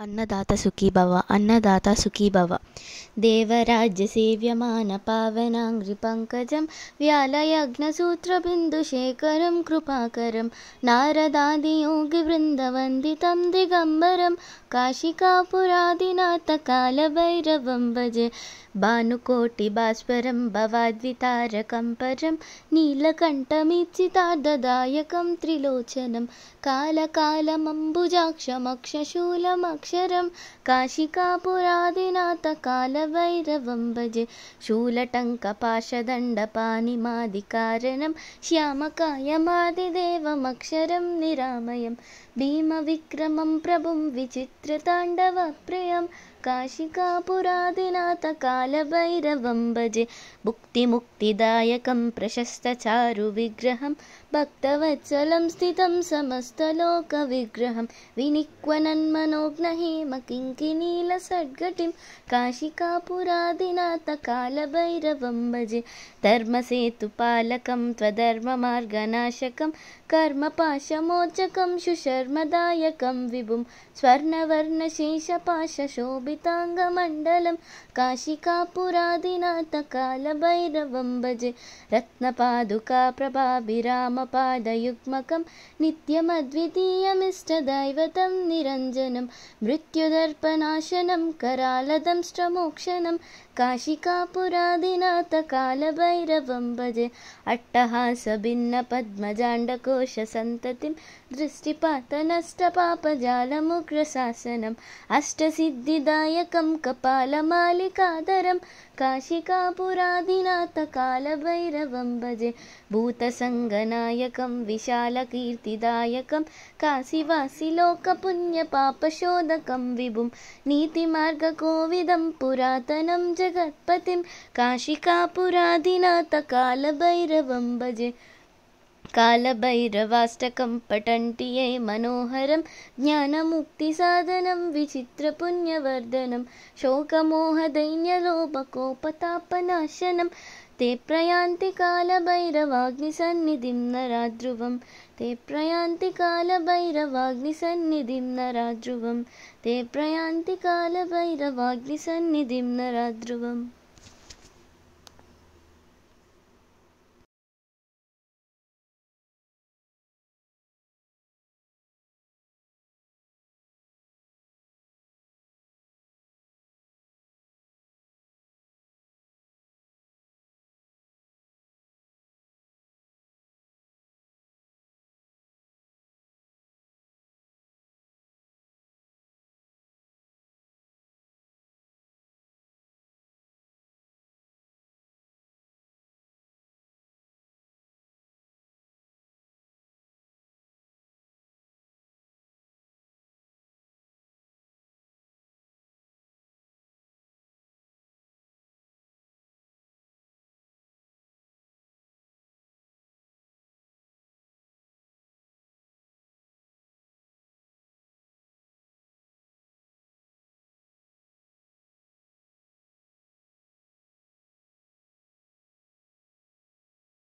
अन्नदाता सुखी भव, अन्नदाता सुखी भव। देवराज्यसेव्यमानपावनाङ्घ्रिपङ्कजं व्यालयज्ञसूत्रबिन्दुशेखरं कृपाकरं नारदादियोगिवृन्दवन्दितं दिगम्बरं काशिकापुरादिनाथकालभैरवं भजे। भानुकोटिभास्वरं भवाद्वितारकं परं नीलकण्ठमीप्सितार्धदायकं त्रिलोचनं कालकालमम्बुजाक्षमक्षशूलमक्षरं काशिकापुरादिनाथकालभैरवं भजे। शूलटङ्कपाशदण्डपाणिमादिकारणं श्यामकायमादिदेवमक्षरं निरामयं भीमविक्रमं प्रभुं विचित्रताण्डवप्रियं काशिकापुरादिनाथकालभैरवं भजे। भुक्तिमुक्तिदायकं प्रशस्तचारुविग्रहं भक्तवत्सलं स्थितं समस्तलोकविग्रहं विनिक्वनन्मनोज्ञहेमकिङ्किनीलसद्गतिं काशिकापुरादिनाथकालभैरवं भजे। धर्मसेतुपालकं त्वधर्ममार्गनाशकं कर्मपाशमोचकं सुशर्मदायकं विभुं स्वर्णवर्णशेषपाशशोभिताङ्गमण्डलं काशिकापुरादिनाथकालभैरवं भजे। रत्नपादुकाप्रभाभिरामपादयुग्मकं नित्यमद्वितीयमिष्टदैवतं निरञ्जनं मृत्युदर्पनाशनं करालदंष्ट्रमोक्षणं काशिकापुरादिनाथकालभैरवं भजे। अट्टहासभिन्नपद्मजाण्डकोशसन्ततिं दृष्टिपातनष्टपापजालमुग्रशासनम् अष्टसिद्धिदायकं कपालमालिकाधरं काशिकापुरादिनाथकालभैरवं भजे। भूतसङ्गनायकं विशालकीर्तिदायकं काशीवासिलोकपुण्यपापशोधकं विभुं नीतिमार्गकोविदं पुरातनं जगत्पतिं काशिकापुरादिनाथकालभैरवं भजे। कालभैरवाष्टकं पठन्ति ये मनोहरं ज्ञानमुक्तिसाधनं विचित्रपुण्यवर्धनं शोकमोहदैन्यलोभकोपतापनाशनं ते प्रयान्ति कालभैरवाग्निसन्निधिं नराध्रुवं ते प्रयान्ति कालभैरवाग्निसन्निधिं नराध्रुवं ते प्रयान्ति कालभैरवाग्निसन्निधिं नराध्रुवम्।